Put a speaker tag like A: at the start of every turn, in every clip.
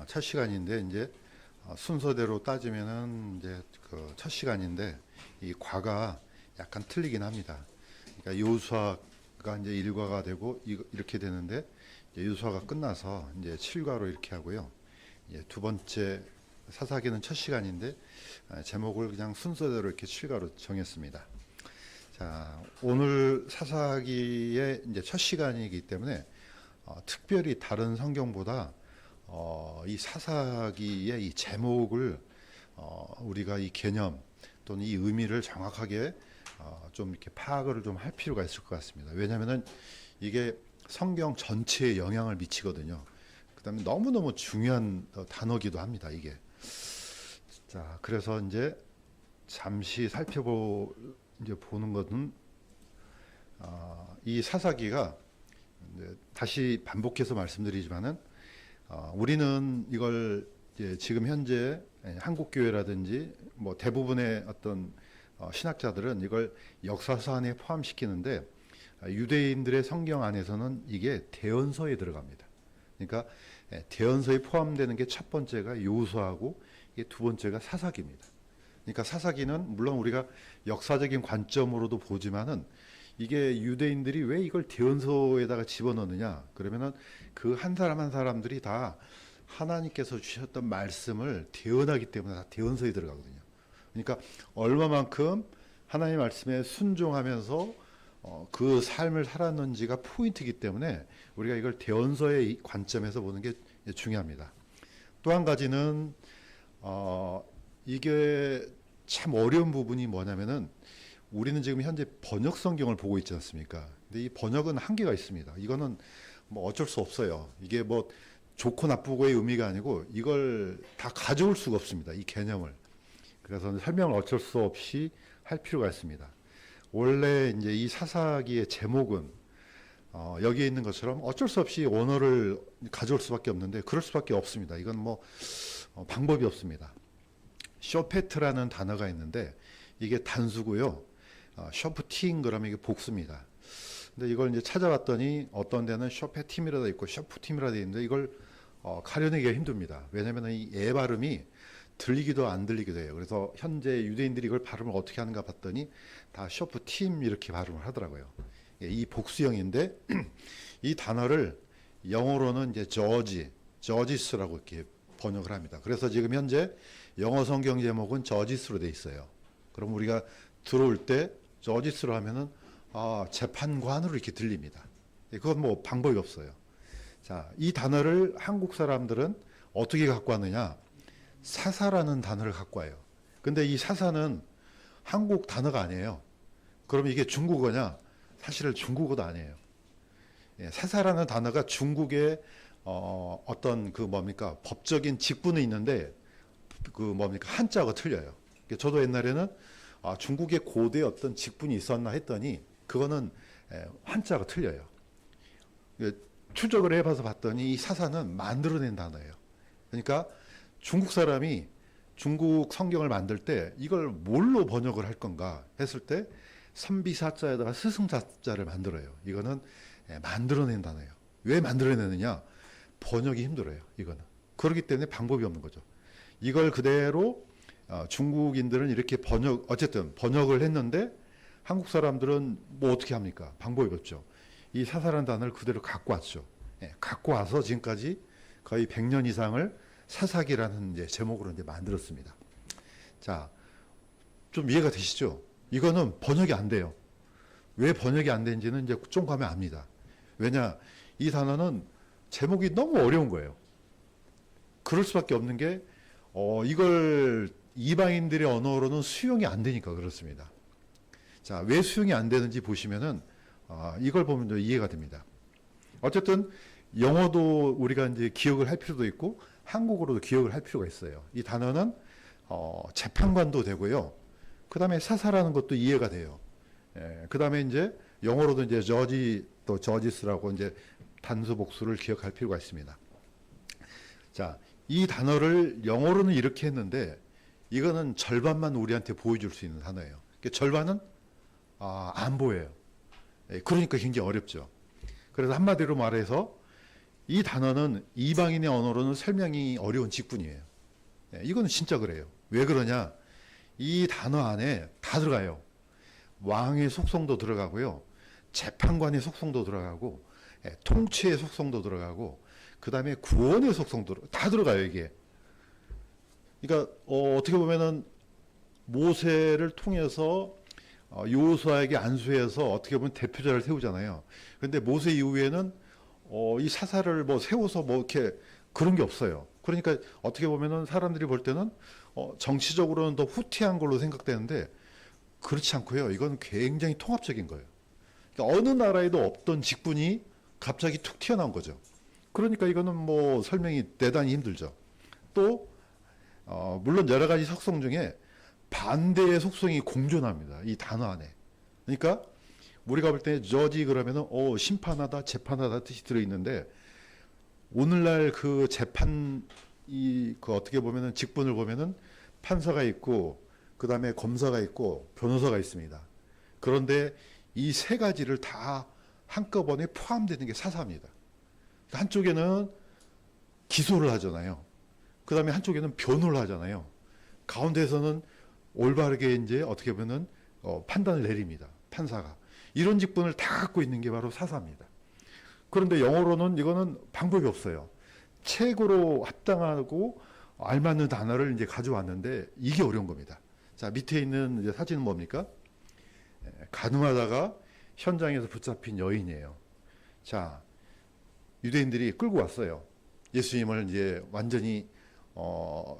A: 첫 시간인데 이제 순서대로 따지면은 이제 그 첫 시간인데 이 과가 약간 틀리긴 합니다. 그러니까 요수화가 이제 1과가 되고 이렇게 되는데 이제 요수화가 끝나서 이제 7과로 이렇게 하고요. 이제 두 번째 사사기는 첫 시간인데 제목을 그냥 순서대로 이렇게 7과로 정했습니다. 자, 오늘 사사기의 이제 첫 시간이기 때문에 특별히 다른 성경보다 이 사사기의 이 제목을 우리가 이 개념 또는 이 의미를 정확하게 좀 이렇게 파악을 좀 할 필요가 있을 것 같습니다. 왜냐하면은 이게 성경 전체에 영향을 미치거든요. 그다음에 너무너무 중요한 단어기도 합니다. 이게. 자, 그래서 이제 잠시 이제 보는 것은 이 사사기가 이제 다시 반복해서 말씀드리지만은 우리는 이걸 이제 지금 현재 한국 교회라든지 뭐 대부분의 어떤 신학자들은 이걸 역사서 안에 포함시키는데 유대인들의 성경 안에서는 이게 대언서에 들어갑니다. 그러니까 대언서에 포함되는 게 첫 번째가 요수아고 이게 두 번째가 사사기입니다. 그러니까 사사기는 물론 우리가 역사적인 관점으로도 보지만은 이게 유대인들이 왜 이걸 대언서에다가 집어넣느냐? 그러면은 그 한 사람 한 사람들이 다 하나님께서 주셨던 말씀을 대언하기 때문에 다 대언서에 들어가거든요. 그러니까 얼마만큼 하나님 말씀에 순종하면서 그 삶을 살았는지가 포인트이기 때문에 우리가 이걸 대언서의 관점에서 보는 게 중요합니다. 또 한 가지는 이게 참 어려운 부분이 뭐냐면은 우리는 지금 현재 번역 성경을 보고 있지 않습니까? 근데 이 번역은 한계가 있습니다. 이거는 뭐 어쩔 수 없어요. 이게 뭐 좋고 나쁘고의 의미가 아니고 이걸 다 가져올 수가 없습니다. 이 개념을. 그래서 설명을 어쩔 수 없이 할 필요가 있습니다. 원래 이제 이 사사기의 제목은 여기에 있는 것처럼 어쩔 수 없이 원어를 가져올 수밖에 없는데 그럴 수밖에 없습니다. 이건 뭐 방법이 없습니다. 쇼페트라는 단어가 있는데 이게 단수고요. 쇼프팅 그러면 이게 복수입니다. 근데 이걸 이제 찾아봤더니 어떤 데는 쇼페팀이라 돼 있고 쇼프팀이라 돼 있는데 이걸 가려내기가 힘듭니다. 왜냐하면 이 애 발음이 들리기도 안 들리기도 해요. 그래서 현재 유대인들이 이걸 발음을 어떻게 하는가 봤더니 다 쇼프팀 이렇게 발음을 하더라고요. 이 복수형인데 이 단어를 영어로는 이제 저지스라고 이렇게 번역을 합니다. 그래서 지금 현재 영어 성경 제목은 저지스로 돼 있어요. 그럼 우리가 들어올 때 저지스로 하면은 재판관으로 이렇게 들립니다. 그건 뭐 방법이 없어요. 자, 이 단어를 한국 사람들은 어떻게 갖고 왔느냐? 사사라는 단어를 갖고 와요. 근데 이 사사는 한국 단어가 아니에요. 그럼 이게 중국어냐? 사실은 중국어도 아니에요. 사사라는 단어가 중국의 어떤 그 뭡니까? 법적인 직분이 있는데 그 뭡니까? 한자가 틀려요. 저도 옛날에는 중국의 고대 어떤 직분이 있었나 했더니 그거는 한자가 틀려요. 추적을 해봐서 봤더니 이 사사는 만들어낸 단어예요. 그러니까 중국 사람이 중국 성경을 만들 때 이걸 뭘로 번역을 할 건가 했을 때 선비사자에다가 스승사자를 만들어요. 이거는 만들어낸 단어예요. 왜 만들어내느냐? 번역이 힘들어요. 이거는. 그렇기 때문에 방법이 없는 거죠. 이걸 그대로 중국인들은 이렇게 어쨌든 번역을 했는데 한국 사람들은 뭐 어떻게 합니까? 방법이 없죠. 이 사사라는 단어를 그대로 갖고 왔죠. 갖고 와서 지금까지 거의 100년 이상을 사사기라는 이제 제목으로 이제 만들었습니다. 자, 좀 이해가 되시죠? 이거는 번역이 안 돼요. 왜 번역이 안 되는지는 이제 좀 가면 압니다. 왜냐, 이 단어는 제목이 너무 어려운 거예요. 그럴 수밖에 없는 게 이걸 이방인들의 언어로는 수용이 안 되니까 그렇습니다. 자, 왜 수용이 안 되는지 보시면은 이걸 보면 좀 이해가 됩니다. 어쨌든 영어도 우리가 이제 기억을 할 필요도 있고 한국어로도 기억을 할 필요가 있어요. 이 단어는 재판관도 되고요. 그 다음에 사사라는 것도 이해가 돼요. 그 다음에 이제 영어로도 이제 또 저지스라고 이제 단수 복수를 기억할 필요가 있습니다. 자, 이 단어를 영어로는 이렇게 했는데 이거는 절반만 우리한테 보여줄 수 있는 단어예요. 절반은 안 보여요. 그러니까 굉장히 어렵죠. 그래서 한마디로 말해서 이 단어는 이방인의 언어로는 설명이 어려운 직분이에요. 예, 이거는 진짜 그래요. 왜 그러냐? 이 단어 안에 다 들어가요. 왕의 속성도 들어가고요. 재판관의 속성도 들어가고, 통치의 속성도 들어가고, 그 다음에 구원의 속성도 다 들어가요, 이게. 그러니까, 어떻게 보면은 모세를 통해서 여호수아에게 안수해서 어떻게 보면 대표자를 세우잖아요. 그런데 모세 이후에는 이 사사를 뭐 세워서 뭐 이렇게 그런 게 없어요. 그러니까 어떻게 보면은 사람들이 볼 때는 정치적으로는 더 후티한 걸로 생각되는데 그렇지 않고요. 이건 굉장히 통합적인 거예요. 그러니까 어느 나라에도 없던 직분이 갑자기 툭 튀어나온 거죠. 그러니까 이거는 뭐 설명이 대단히 힘들죠. 또 물론 여러 가지 속성 중에 반대의 속성이 공존합니다. 이 단어 안에. 그러니까 우리가 볼 때 저지 그러면은 심판하다, 재판하다 뜻이 들어 있는데 오늘날 그 재판 그 어떻게 보면은 직분을 보면은 판사가 있고 그다음에 검사가 있고 변호사가 있습니다. 그런데 이 세 가지를 다 한꺼번에 포함되는 게 사사입니다. 한쪽에는 기소를 하잖아요. 그다음에 한쪽에는 변호를 하잖아요. 가운데에서는 올바르게 이제 어떻게 보면은 판단을 내립니다. 판사가. 이런 직분을 다 갖고 있는 게 바로 사사입니다. 그런데 영어로는 이거는 방법이 없어요. 책으로 합당하고 알맞는 단어를 이제 가져왔는데 이게 어려운 겁니다. 자, 밑에 있는 이제 사진은 뭡니까? 가늠하다가 현장에서 붙잡힌 여인이에요. 자, 유대인들이 끌고 왔어요. 예수님을 이제 완전히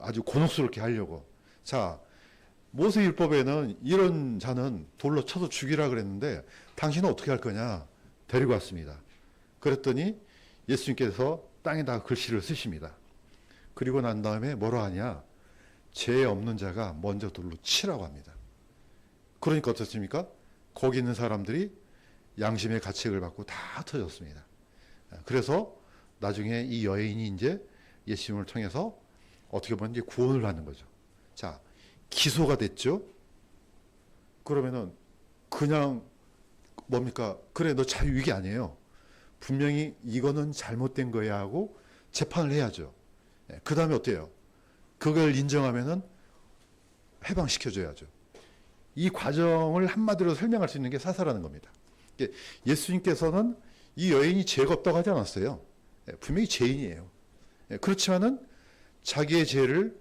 A: 아주 곤혹스럽게 하려고. 자, 모세 율법에는 이런 자는 돌로 쳐서 죽이라 그랬는데 당신은 어떻게 할 거냐? 데리고 왔습니다. 그랬더니 예수님께서 땅에다가 글씨를 쓰십니다. 그리고 난 다음에 뭐라 하냐? 죄 없는 자가 먼저 돌로 치라고 합니다. 그러니까 어떻습니까? 거기 있는 사람들이 양심의 가책을 받고 다 흩어졌습니다. 그래서 나중에 이 여인이 이제 예수님을 통해서 어떻게 보면 이제 구원을 받는 거죠. 자, 기소가 됐죠? 그러면은 그냥 뭡니까? 그래, 너 자유 이게 아니에요. 분명히 이거는 잘못된 거야 하고 재판을 해야죠. 그 다음에 어때요? 그걸 인정하면은 해방시켜줘야죠. 이 과정을 한마디로 설명할 수 있는 게 사사라는 겁니다. 예수님께서는 이 여인이 죄가 없다고 하지 않았어요. 분명히 죄인이에요. 그렇지만은 자기의 죄를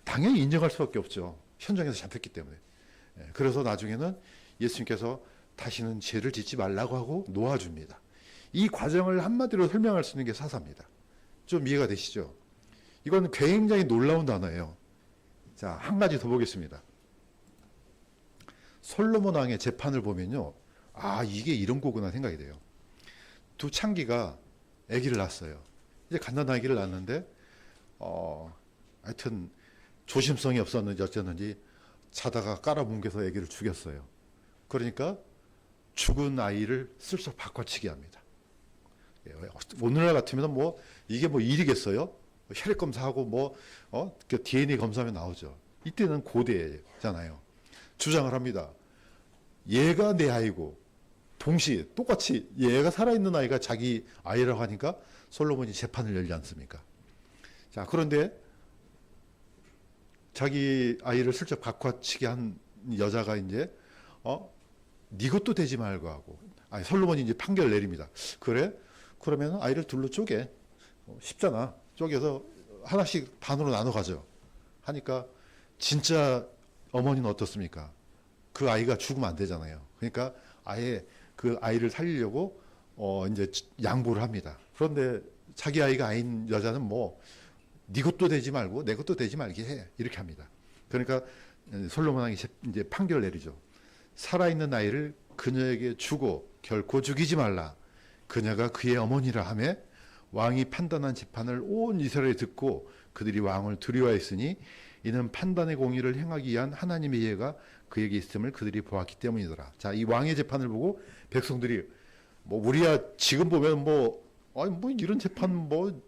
A: 당연히 인정할 수밖에 없죠. 현장에서 잡혔기 때문에. 그래서 나중에는 예수님께서 다시는 죄를 짓지 말라고 하고 놓아줍니다. 이 과정을 한마디로 설명할 수 있는 게 사사입니다. 좀 이해가 되시죠? 이건 굉장히 놀라운 단어예요. 자, 한 가지 더 보겠습니다. 솔로몬 왕의 재판을 보면요. 아, 이게 이런 거구나 생각이 돼요. 두 창기가 아기를 낳았어요. 이제 갓난 아기를 낳았는데 하여튼 조심성이 없었는지 어쩌는지 자다가 깔아뭉개서 아기를 죽였어요. 그러니까 죽은 아이를 슬쩍 바꿔치기 합니다. 오늘날 같으면 뭐 이게 뭐 일이겠어요? 혈액 검사하고 뭐 DNA 검사하면 나오죠. 이때는 고대잖아요. 주장을 합니다. 얘가 내 아이고 동시에 똑같이 얘가 살아있는 아이가 자기 아이라고 하니까 솔로몬이 재판을 열지 않습니까? 자, 그런데 자기 아이를 슬쩍 바꿔치기 한 여자가 이제 네 것도 되지 말고 하고 솔로몬이 이제 판결을 내립니다. 그래? 그러면 아이를 둘로 쪼개. 쉽잖아. 쪼개서 하나씩 반으로 나눠 가져. 하니까 진짜 어머니는 어떻습니까? 그 아이가 죽으면 안 되잖아요. 그러니까 아예 그 아이를 살리려고 이제 양보를 합니다. 그런데 자기 아이가 아닌 여자는 뭐 네 것도 되지 말고 내 것도 되지 말게 해. 이렇게 합니다. 그러니까 솔로몬 왕이 이제 판결을 내리죠. 살아있는 아이를 그녀에게 주고 결코 죽이지 말라. 그녀가 그의 어머니라 하며 왕이 판단한 재판을 온 이스라엘이 듣고 그들이 왕을 두려워했으니 이는 판단의 공의를 행하기 위한 하나님의 예가 그에게 있음을 그들이 보았기 때문이더라. 자, 이 왕의 재판을 보고 백성들이 뭐 우리야 지금 보면 뭐 이런 재판 뭐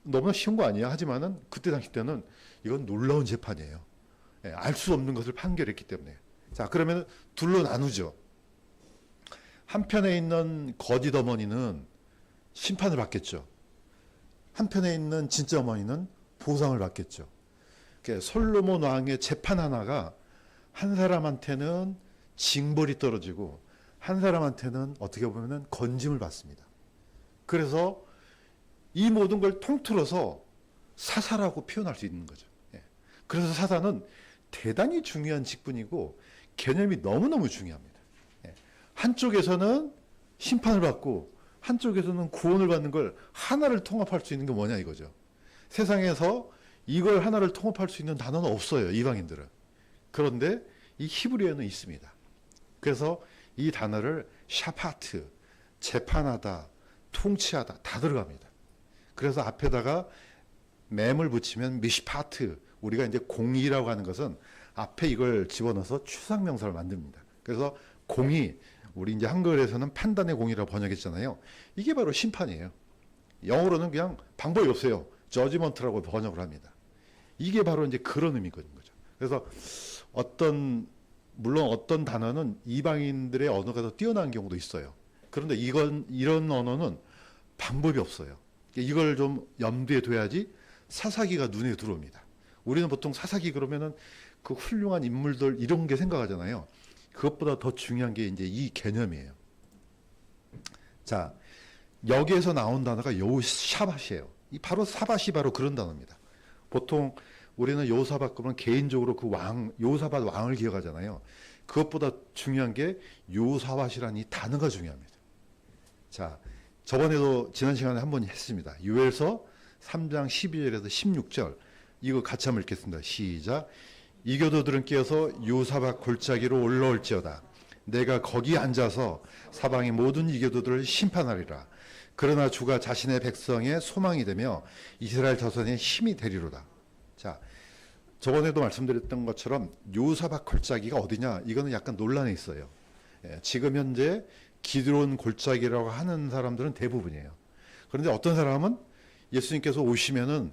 A: 너무나 쉬운 거 아니야? 하지만은 그때 당시 때는 이건 놀라운 재판이에요. 알 수 없는 것을 판결했기 때문에. 자, 그러면 둘로 나누죠. 한편에 있는 거짓 어머니는 심판을 받겠죠. 한편에 있는 진짜 어머니는 보상을 받겠죠. 그러니까 솔로몬 왕의 재판 하나가 한 사람한테는 징벌이 떨어지고 한 사람한테는 어떻게 보면 건짐을 받습니다. 그래서 이 모든 걸 통틀어서 사사라고 표현할 수 있는 거죠. 예. 그래서 사사는 대단히 중요한 직분이고 개념이 너무너무 중요합니다. 예. 한쪽에서는 심판을 받고 한쪽에서는 구원을 받는 걸 하나를 통합할 수 있는 게 뭐냐 이거죠. 세상에서 이걸 하나를 통합할 수 있는 단어는 없어요. 이방인들은. 그런데 이 히브리어는 있습니다. 그래서 이 단어를 샤파트, 재판하다, 통치하다 다 들어갑니다. 그래서 앞에다가 맴을 붙이면 미시파트, 우리가 이제 공의라고 하는 것은 앞에 이걸 집어넣어서 추상명사를 만듭니다. 그래서 공의, 우리 이제 한글에서는 판단의 공의라고 번역했잖아요. 이게 바로 심판이에요. 영어로는 그냥 방법이 없어요. 저지먼트라고 번역을 합니다. 이게 바로 이제 그런 의미인 거죠. 그래서 물론 어떤 단어는 이방인들의 언어가 더 뛰어난 경우도 있어요. 그런데 이런 언어는 방법이 없어요. 이걸 좀 염두에 둬야지 사사기가 눈에 들어옵니다. 우리는 보통 사사기 그러면은 그 훌륭한 인물들 이런 게 생각하잖아요. 그것보다 더 중요한 게 이제 이 개념이에요. 자, 여기에서 나온 단어가 여호샤밧이에요. 바로 사밧이 바로 그런 단어입니다. 보통 우리는 여호사밧 그러면 개인적으로 그 여호사밧 왕을 기억하잖아요. 그것보다 중요한 게 여호사밧이라는 이 단어가 중요합니다. 자, 저번에도 지난 시간에 한번 했습니다. 요엘서 3장 12절에서 16절 이거 같이 한번 읽겠습니다. 시작. 이교도들은 깨어서 여호사밧 골짜기로 올라올지어다. 내가 거기 앉아서 사방의 모든 이교도들을 심판하리라. 그러나 주가 자신의 백성의 소망이 되며 이스라엘 자손의 힘이 되리로다. 자, 저번에도 말씀드렸던 것처럼 여호사밧 골짜기가 어디냐? 이거는 약간 논란이 있어요. 예, 지금 현재 기드론 골짜기라고 하는 사람들은 대부분이에요. 그런데 어떤 사람은 예수님께서 오시면은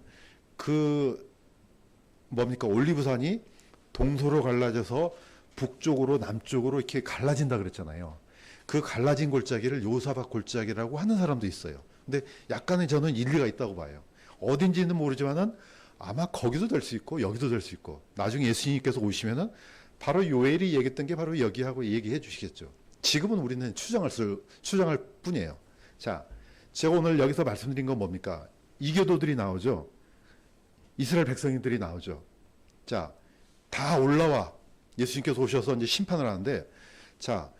A: 올리브산이 동서로 갈라져서 북쪽으로 남쪽으로 이렇게 갈라진다 그랬잖아요. 그 갈라진 골짜기를 여호사밧 골짜기라고 하는 사람도 있어요. 근데 약간의 저는 일리가 있다고 봐요. 어딘지는 모르지만은 아마 거기도 될 수 있고 여기도 될 수 있고 나중에 예수님께서 오시면은 바로 요엘이 얘기했던 게 바로 여기하고 얘기해 주시겠죠. 지금은 우리는 추정할 뿐이에요. 자, 제가 오늘 여기서 말씀드린 건 뭡니까? 이교도들이 나오죠. 이스라엘 백성들이 나오죠. 자, 다 올라와. 예수님께서 오셔서 이제 심판을 하는데, 자,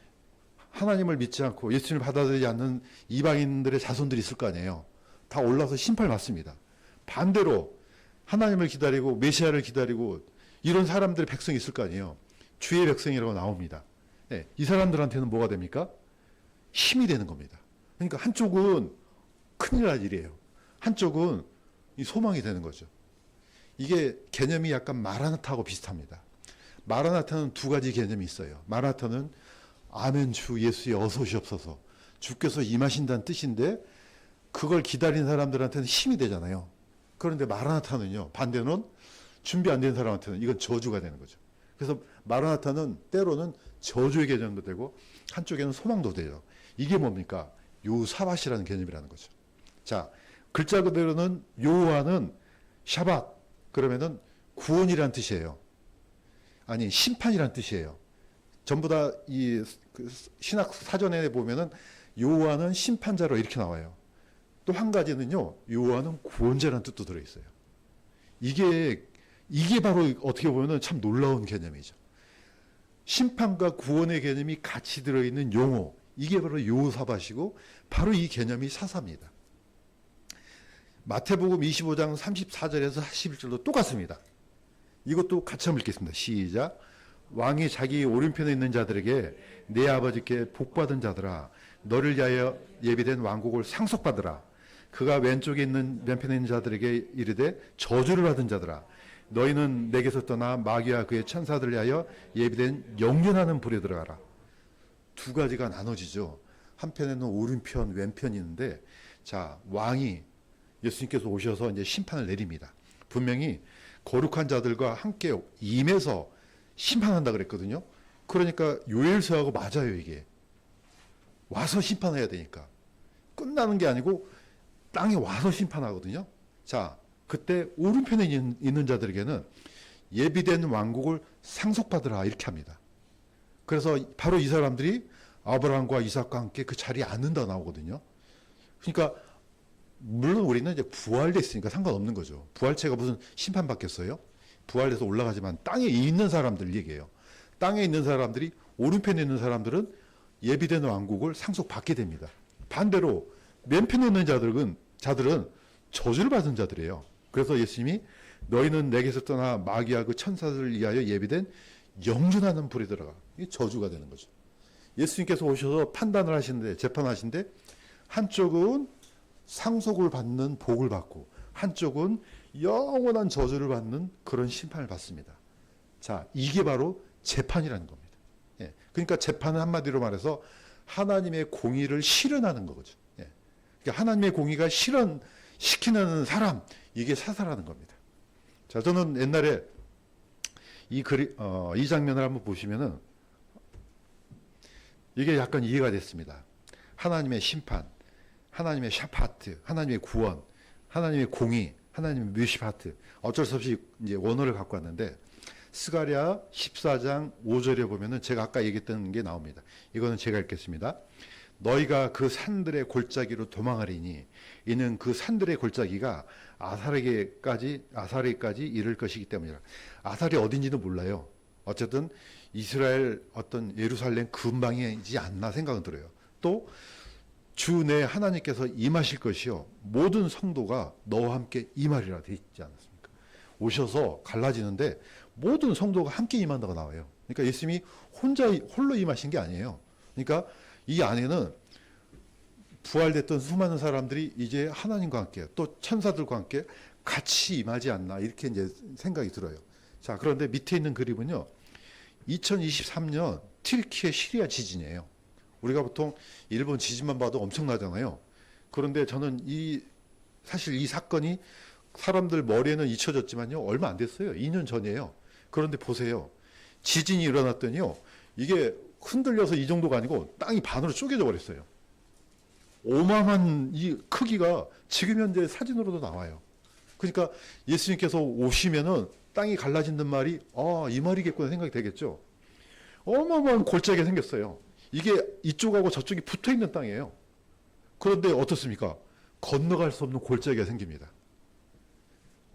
A: 하나님을 믿지 않고 예수님을 받아들이지 않는 이방인들의 자손들이 있을 거 아니에요. 다 올라서 심판을 받습니다. 반대로 하나님을 기다리고 메시아를 기다리고 이런 사람들의 백성이 있을 거 아니에요. 주의 백성이라고 나옵니다. 네, 이 사람들한테는 뭐가 됩니까? 힘이 되는 겁니다. 그러니까 한쪽은 큰일 날 일이에요. 한쪽은 이 소망이 되는 거죠. 이게 개념이 약간 마라나타하고 비슷합니다. 마라나타는 두 가지 개념이 있어요. 마라나타는 아멘 주 예수의 어서 오시옵소서 주께서 임하신다는 뜻인데 그걸 기다리는 사람들한테는 힘이 되잖아요. 그런데 마라나타는요, 반대는 준비 안 된 사람한테는 이건 저주가 되는 거죠. 그래서 마라나타는 때로는 저주의 개념도 되고 한쪽에는 소망도 돼요. 이게 뭡니까? 여호사밧이라는 개념이라는 거죠. 자, 글자 그대로는 여호와는 샤밧 그러면은 구원이란 뜻이에요. 아니 심판이란 뜻이에요. 전부 다 이 신학 사전에 보면은 여호와는 심판자로 이렇게 나와요. 또 한 가지는요, 여호와는 구원자라는 뜻도 들어 있어요. 이게 바로 어떻게 보면은 참 놀라운 개념이죠. 심판과 구원의 개념이 같이 들어 있는 용어, 이게 바로 여호사밧이고 바로 이 개념이 사사입니다. 마태복음 25장 34절에서 41절도 똑같습니다. 이것도 같이 한번 읽겠습니다. 시작. 왕이 자기 오른편에 있는 자들에게 내 아버지께 복받은 자들아 너를 위하여 예비된 왕국을 상속받으라. 그가 왼쪽에 있는 왼편에 있는 자들에게 이르되 저주를 받은 자들아 너희는 내게서 떠나 마귀와 그의 천사들을 위하여 예비된 영원하는 불에 들어가라. 두 가지가 나눠지죠. 한편에는 오른편 왼편이 있는데, 자, 왕이 예수님께서 오셔서 이제 심판을 내립니다. 분명히 거룩한 자들과 함께 임해서 심판한다 그랬거든요. 그러니까 요엘서하고 맞아요. 이게 와서 심판해야 되니까 끝나는 게 아니고 땅에 와서 심판하거든요. 자, 그때 오른편에 있는 자들에게는 예비된 왕국을 상속받으라 이렇게 합니다. 그래서 바로 이 사람들이 아브라함과 이삭과 함께 그 자리에 앉는다 나오거든요. 그러니까 물론 우리는 이제 부활됐으니까 상관없는 거죠. 부활체가 무슨 심판받겠어요? 부활돼서 올라가지만 땅에 있는 사람들 얘기해요. 땅에 있는 사람들이, 오른편에 있는 사람들은 예비된 왕국을 상속받게 됩니다. 반대로 맨편에 있는 자들은 저주를 받은 자들이에요. 그래서 예수님이 너희는 내게서 떠나 마귀와 그 천사들을 위하여 예비된 영준하는 불에 들어가. 이게 저주가 되는 거죠. 예수님께서 오셔서 판단을 하시는데, 재판하시는데, 한쪽은 상속을 받는 복을 받고 한쪽은 영원한 저주를 받는 그런 심판을 받습니다. 자, 이게 바로 재판이라는 겁니다. 예, 그러니까 재판은 한마디로 말해서 하나님의 공의를 실현하는 거죠. 예, 그러니까 하나님의 공의가 실현시키는 사람, 이게 사사라는 겁니다. 자, 저는 옛날에 이 장면을 한번 보시면은 이게 약간 이해가 됐습니다. 하나님의 심판, 하나님의 샤파트, 하나님의 구원, 하나님의 공의, 하나님의 뮤시파트. 어쩔 수 없이 이제 원어를 갖고 왔는데, 스가랴 14장 5절에 보면은 제가 아까 얘기했던 게 나옵니다. 이거는 제가 읽겠습니다. 너희가 그 산들의 골짜기로 도망하리니 이는 그 산들의 골짜기가 아사리까지 이를 것이기 때문이라. 아사리 어딘지는 몰라요. 어쨌든 이스라엘 어떤 예루살렘 근방이지 않나 생각은 들어요. 또 주 내 하나님께서 임하실 것이요 모든 성도가 너와 함께 임하리라 되어 있지 않았습니까? 오셔서 갈라지는데 모든 성도가 함께 임한다고 나와요. 그러니까 예수님이 홀로 임하신 게 아니에요. 그러니까 이 안에는 부활됐던 수많은 사람들이 이제 하나님과 함께 또 천사들과 함께 같이 임하지 않나 이렇게 이제 생각이 들어요. 자, 그런데 밑에 있는 그림은요, 2023년 튀르키예 시리아 지진이에요. 우리가 보통 일본 지진만 봐도 엄청나잖아요. 그런데 저는 사실 이 사건이 사람들 머리에는 잊혀졌지만요, 얼마 안 됐어요. 2년 전이에요. 그런데 보세요. 지진이 일어났더니요, 이게 흔들려서 이 정도가 아니고 땅이 반으로 쪼개져 버렸어요. 어마어마한 이 크기가 지금 현재 사진으로도 나와요. 그러니까 예수님께서 오시면은 땅이 갈라진다는 말이, 이 말이겠구나 생각이 되겠죠. 어마어마한 골짜기가 생겼어요. 이게 이쪽하고 저쪽이 붙어 있는 땅이에요. 그런데 어떻습니까? 건너갈 수 없는 골짜기가 생깁니다.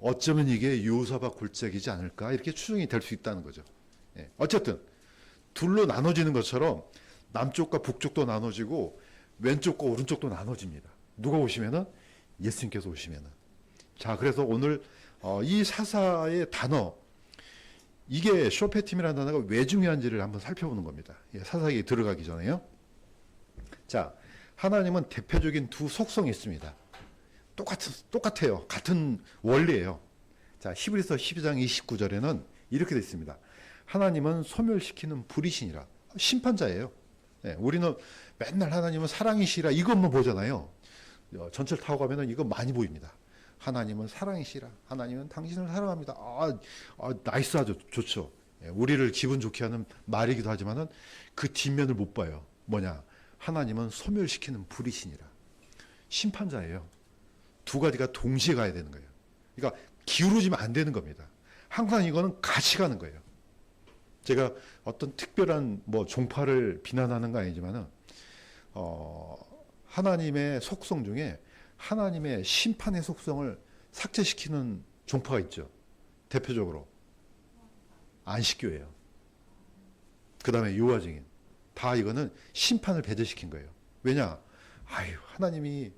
A: 어쩌면 이게 요사박 골짜기지 않을까 이렇게 추정이 될 수 있다는 거죠. 예. 어쨌든 둘로 나눠지는 것처럼 남쪽과 북쪽도 나눠지고 왼쪽과 오른쪽도 나눠집니다. 누가 오시면은? 예수님께서 오시면은. 자, 그래서 오늘 이 사사의 단어, 이게 쇼페팀이라는 단어가 왜 중요한지를 한번 살펴보는 겁니다. 사사기에 들어가기 전에요. 자, 하나님은 대표적인 두 속성이 있습니다. 똑같아요. 같은 원리예요. 자, 히브리서 12장 29절에는 이렇게 되어 있습니다. 하나님은 소멸시키는 불이시니라. 심판자예요. 네, 우리는 맨날 하나님은 사랑이시라 이것만 보잖아요. 전철 타고 가면은 이거 많이 보입니다. 하나님은 사랑이시라. 하나님은 당신을 사랑합니다. 나이스하죠. 좋죠. 예, 우리를 기분 좋게 하는 말이기도 하지만은 그 뒷면을 못 봐요. 뭐냐? 하나님은 소멸시키는 불이시니라. 심판자예요. 두 가지가 동시에 가야 되는 거예요. 그러니까 기울어지면 안 되는 겁니다. 항상 이거는 같이 가는 거예요. 제가 어떤 특별한 종파를 비난하는 거 아니지만은 하나님의 속성 중에 하나님의 심판의 속성을 삭제시키는 종파가 있죠. 대표적으로 안식교예요. 그 다음에 요한증인. 다 이거는 심판을 배제시킨 거예요. 왜냐? 하나님이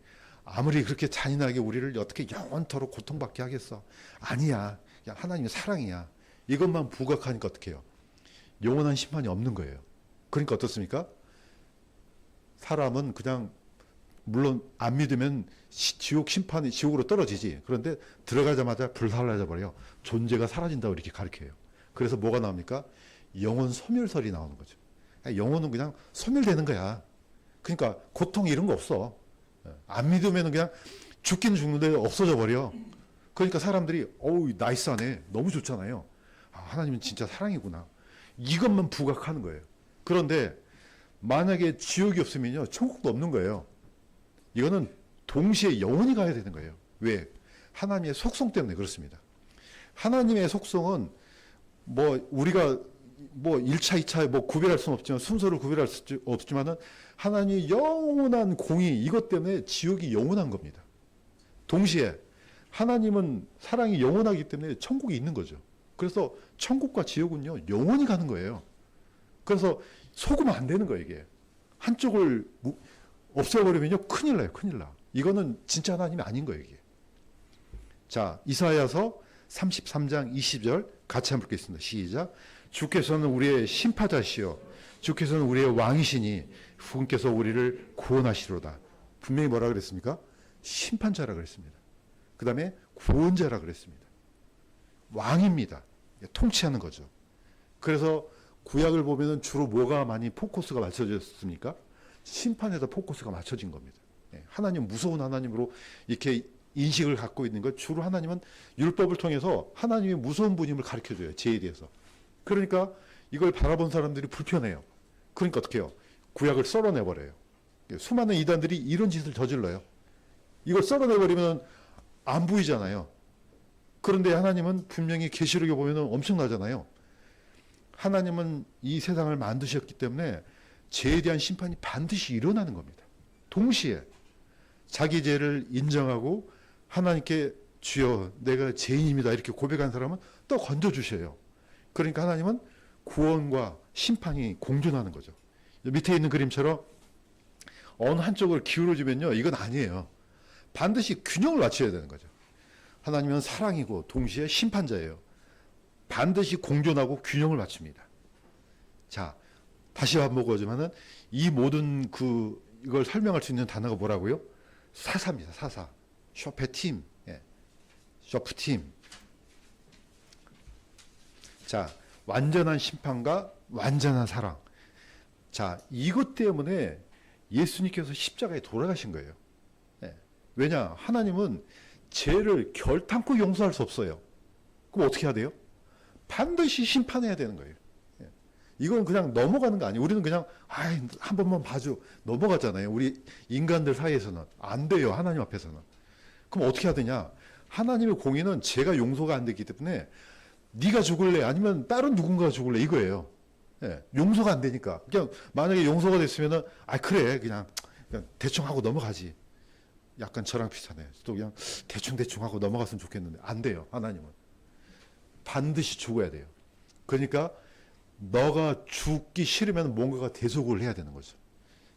A: 아무리 그렇게 잔인하게 우리를 어떻게 영원토록 고통받게 하겠어? 아니야. 그냥 하나님의 사랑이야. 이것만 부각하니까 어떻게 해요? 영원한 심판이 없는 거예요. 그러니까 어떻습니까? 사람은 그냥 물론 안 믿으면 지옥으로 떨어지지. 그런데 들어가자마자 불살라져 버려요. 존재가 사라진다고 이렇게 가르쳐요. 그래서 뭐가 나옵니까? 영혼 소멸설이 나오는 거죠. 영혼은 그냥 소멸되는 거야. 그러니까 고통 이런 거 없어. 안 믿으면 그냥 죽기는 죽는데 없어져 버려. 그러니까 사람들이 나이스하네. 너무 좋잖아요. 하나님은 진짜 사랑이구나. 이것만 부각하는 거예요. 그런데 만약에 지옥이 없으면요, 천국도 없는 거예요. 이거는 동시에 영원히 가야 되는 거예요. 왜? 하나님의 속성 때문에 그렇습니다. 하나님의 속성은 뭐 우리가 뭐 1차, 2차 뭐 구별할 수는 없지만 순서를 구별할 수 없지만은 하나님의 영원한 공의 이것 때문에 지옥이 영원한 겁니다. 동시에 하나님은 사랑이 영원하기 때문에 천국이 있는 거죠. 그래서 천국과 지옥은요 영원히 가는 거예요. 그래서 속으면 안 되는 거예요. 이게 한쪽을 없애버리면요 큰일 나요. 큰일 나. 이거는 진짜 하나님이 아닌 거예요. 이게. 자, 이사야서 33장 20절 같이 한번 읽겠습니다. 시작. 주께서는 우리의 심판자시요 주께서는 우리의 왕이시니 분께서 우리를 구원하시로다. 분명히 뭐라 그랬습니까? 심판자라 그랬습니다. 그 다음에 구원자라 그랬습니다. 왕입니다. 통치하는 거죠. 그래서 구약을 보면은 주로 뭐가 많이 포커스가 맞춰졌습니까? 심판에다 포커스가 맞춰진 겁니다. 하나님 무서운 하나님으로 이렇게 인식을 갖고 있는 것, 주로 하나님은 율법을 통해서 하나님의 무서운 분임을 가르쳐줘요. 죄에 대해서. 그러니까 이걸 바라본 사람들이 불편해요. 그러니까 어떻게 해요? 구약을 썰어내버려요. 수많은 이단들이 이런 짓을 저질러요. 이걸 썰어내버리면 안 보이잖아요. 그런데 하나님은 분명히 계시록에 보면 엄청나잖아요. 하나님은 이 세상을 만드셨기 때문에 죄에 대한 심판이 반드시 일어나는 겁니다. 동시에 자기 죄를 인정하고 하나님께 주여 내가 죄인입니다 이렇게 고백한 사람은 또 건져주셔요. 그러니까 하나님은 구원과 심판이 공존하는 거죠. 밑에 있는 그림처럼 어느 한쪽을 기울어주면요 이건 아니에요. 반드시 균형을 맞춰야 되는 거죠. 하나님은 사랑이고 동시에 심판자예요. 반드시 공존하고 균형을 맞춥니다. 자, 다시 한번 보자면은 이 모든 이걸 설명할 수 있는 단어가 뭐라고요? 사사입니다. 사사. 쇼페팀. 예. 쇼프팀. 자, 완전한 심판과 완전한 사랑. 자, 이것 때문에 예수님께서 십자가에 돌아가신 거예요. 예. 왜냐? 하나님은 죄를 결탄코 용서할 수 없어요. 그럼 어떻게 해야 돼요? 반드시 심판해야 되는 거예요. 예. 이건 그냥 넘어가는 거 아니에요. 우리는 그냥 한 번만 봐줘 넘어가잖아요. 우리 인간들 사이에서는 안 돼요. 하나님 앞에서는. 그럼 어떻게 해야 되냐? 하나님의 공의는 죄가 용서가 안 되기 때문에 네가 죽을래 아니면 다른 누군가가 죽을래 이거예요. 예. 용서가 안 되니까. 그냥 만약에 용서가 됐으면은 그래 그냥 대충 하고 넘어가지. 약간 저랑 비슷하네. 또 그냥 대충 하고 넘어갔으면 좋겠는데 안 돼요. 하나님은 반드시 죽어야 돼요. 그러니까 너가 죽기 싫으면 뭔가가 대속을 해야 되는 거죠.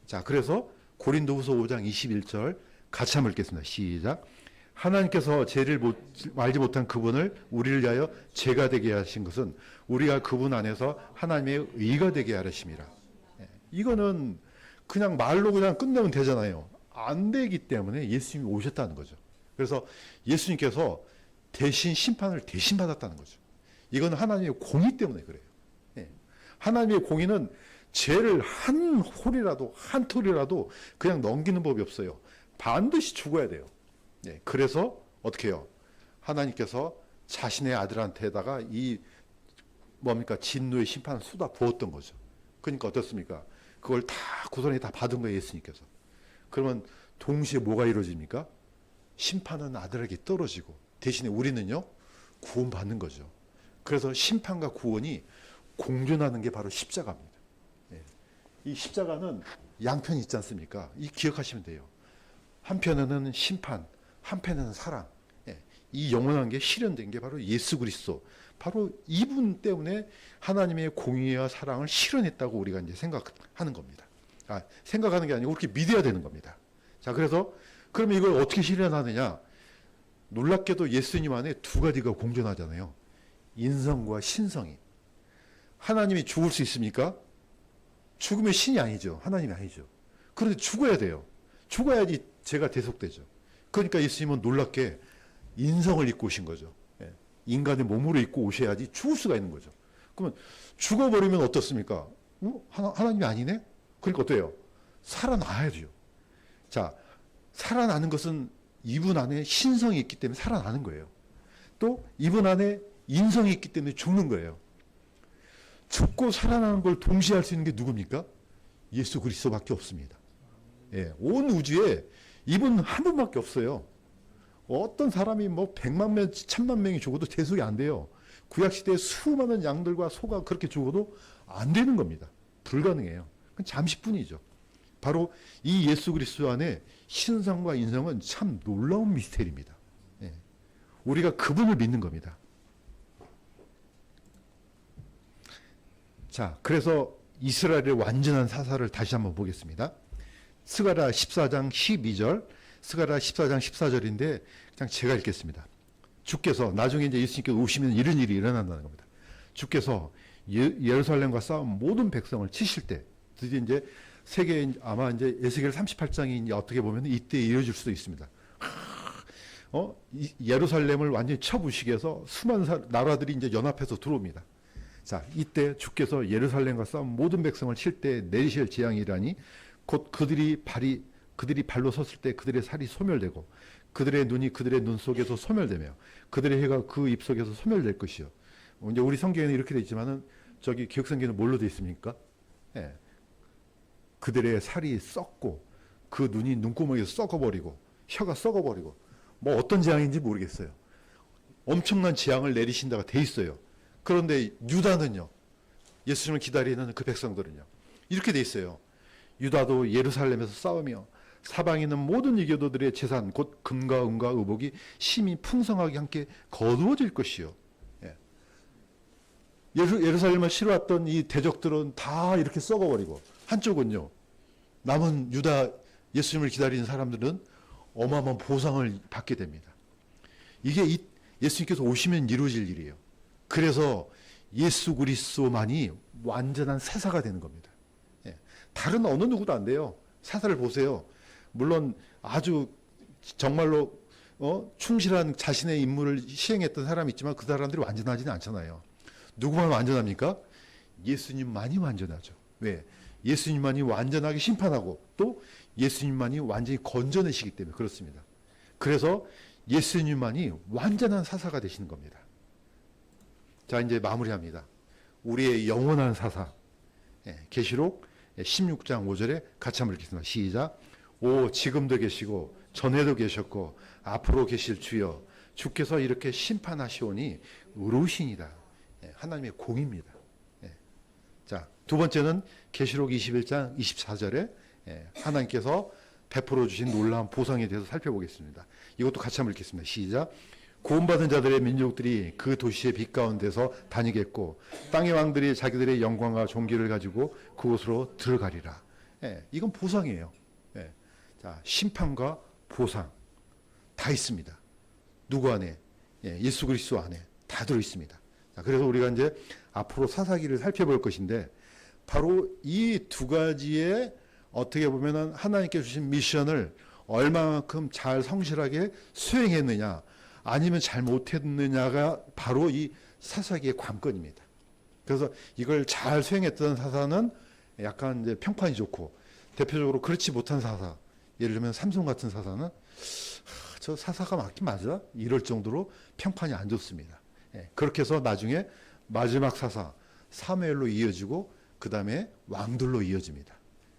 A: 자, 그래서 고린도후서 5장 21절 같이 한번 읽겠습니다. 시작. 하나님께서 죄를 알지 못한 그분을 우리를 위하여 죄가 되게 하신 것은 우리가 그분 안에서 하나님의 의가 되게 하심이라. 이거는 그냥 말로 그냥 끝내면 되잖아요. 안 되기 때문에 예수님이 오셨다는 거죠. 그래서 예수님께서 대신 심판을 대신 받았다는 거죠. 이건 하나님의 공의 때문에 그래요. 하나님의 공의는 죄를 한 홀이라도 한 톨이라도 그냥 넘기는 법이 없어요. 반드시 죽어야 돼요. 그래서 어떻게 해요? 하나님께서 자신의 아들한테다가 이 진노의 심판을 쏟아 부었던 거죠. 그러니까 어떻습니까? 그걸 다 구선에 다 받은 거예요. 예수님께서. 그러면 동시에 뭐가 이루어집니까? 심판은 아들에게 떨어지고 대신에 우리는요 구원받는 거죠. 그래서 심판과 구원이 공존하는 게 바로 십자가입니다. 이 십자가는 양편이 있지 않습니까? 이 기억하시면 돼요. 한편에는 심판, 한편에는 사랑. 이 영원한 게 실현된 게 바로 예수 그리스도. 바로 이분 때문에 하나님의 공의와 사랑을 실현했다고 우리가 이제 생각하는 겁니다. 생각하는 게 아니고 그렇게 믿어야 되는 겁니다. 자, 그래서 그러면 이걸 어떻게 실현하느냐? 놀랍게도 예수님 안에 두 가지가 공존하잖아요. 인성과 신성이. 하나님이 죽을 수 있습니까? 죽으면 신이 아니죠. 하나님이 아니죠. 그런데 죽어야 돼요. 죽어야지 죄가 대속되죠. 그러니까 예수님은 놀랍게 인성을 입고 오신 거죠. 인간의 몸으로 입고 오셔야지 죽을 수가 있는 거죠. 그러면 죽어버리면 어떻습니까? 하나님이 아니네? 그러니까 어때요? 살아나야죠. 자, 살아나는 것은 이분 안에 신성이 있기 때문에 살아나는 거예요. 또 이분 안에 인성이 있기 때문에 죽는 거예요. 죽고 살아나는 걸 동시에 할 수 있는 게 누굽니까? 예수 그리스도밖에 없습니다. 온 우주에 이분 한 분밖에 없어요. 어떤 사람이 뭐 100만 명, 1000만 명이 죽어도 대속이 안 돼요. 구약시대에 수많은 양들과 소가 그렇게 죽어도 안 되는 겁니다. 불가능해요. 그건 잠시뿐이죠. 바로 이 예수 그리스도 안에 신성과 인성은 참 놀라운 미스테리입니다. 예. 우리가 그분을 믿는 겁니다. 자, 그래서 이스라엘의 완전한 사사를 다시 한번 보겠습니다. 스가랴 14장 12절, 스가랴 14장 14절인데 그냥 제가 읽겠습니다. 주께서 나중에 이제 예수님께서 오시면 이런 일이 일어난다는 겁니다. 주께서 예루살렘과 싸운 모든 백성을 치실 때 드디어 이제 세계 아마 이제 에스겔 38장이 이제 어떻게 보면 이때 이루어질 수도 있습니다. 예루살렘을 완전히 쳐부시게 해서 수많은 나라들이 이제 연합해서 들어옵니다. 자, 이때 주께서 예루살렘과 싸운 모든 백성을 칠 때 내리실 재앙이라니 곧 그들이 발로 섰을 때 그들의 살이 소멸되고 그들의 눈이 그들의 눈 속에서 소멸되며 그들의 혀가 그 입 속에서 소멸될 것이요. 이제 우리 성경에는 이렇게 돼 있지만은 저기 기억성경에는 뭘로 돼 있습니까? 예. 그들의 살이 썩고 그 눈이 눈구멍에서 썩어버리고 혀가 썩어버리고 뭐 어떤 재앙인지 모르겠어요. 엄청난 재앙을 내리신다가 돼 있어요. 그런데 유다는요. 예수님을 기다리는 그 백성들은요. 이렇게 돼 있어요. 유다도 예루살렘에서 싸우며 사방에 있는 모든 이교도들의 재산 곧 금과 은과 의복이 심히 풍성하게 함께 거두어질 것이요. 예. 예루살렘을 치러왔던 이 대적들은 다 이렇게 썩어버리고 한쪽은요. 남은 유다 예수님을 기다리는 사람들은 어마어마한 보상을 받게 됩니다. 이게 예수님께서 오시면 이루어질 일이에요. 그래서 예수 그리스도만이 완전한 세사가 되는 겁니다. 예. 다른 어느 누구도 안 돼요. 사사를 보세요. 물론 아주 정말로 충실한 자신의 임무를 시행했던 사람이 있지만 그 사람들이 완전하지는 않잖아요. 누구만 완전합니까? 예수님만이 완전하죠. 왜? 예수님만이 완전하게 심판하고 또 예수님만이 완전히 건져내시기 때문에 그렇습니다. 그래서 예수님만이 완전한 사사가 되시는 겁니다. 자, 이제 마무리합니다. 우리의 영원한 사사. 계시록 16장 5절에 같이 한번 읽겠습니다. 시작. 오, 지금도 계시고 전에도 계셨고 앞으로 계실 주여 주께서 이렇게 심판하시오니 의로우시니라. 하나님의 공입니다. 자, 두 번째는 계시록 21장 24절에 하나님께서 베풀어 주신 놀라운 보상에 대해서 살펴보겠습니다. 이것도 같이 한번 읽겠습니다. 시작. 구원받은 자들의 민족들이 그 도시의 빛 가운데서 다니겠고 땅의 왕들이 자기들의 영광과 존귀를 가지고 그곳으로 들어가리라. 이건 보상이에요. 자, 심판과 보상 다 있습니다. 누구 안에? 예수 그리스도 안에 다 들어 있습니다. 자, 그래서 우리가 이제 앞으로 사사기를 살펴볼 것인데 바로 이 두 가지의 어떻게 보면은 하나님께 주신 미션을 얼마만큼 잘 성실하게 수행했느냐 아니면 잘 못했느냐가 바로 이 사사기의 관건입니다. 그래서 이걸 잘 수행했던 사사는 약간 이제 평판이 좋고 대표적으로 그렇지 못한 사사, 예를 들면 삼손 같은 사사는 저 사사가 맞긴 맞아? 이럴 정도로 평판이 안 좋습니다. 그렇게 해서 나중에 마지막 사사 사무엘로 이어지고 그 다음에 왕들로 이어집니다.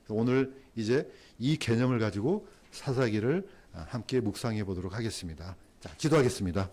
A: 오늘 이제 이 개념을 가지고 사사기를 함께 묵상해 보도록 하겠습니다. 자, 기도하겠습니다.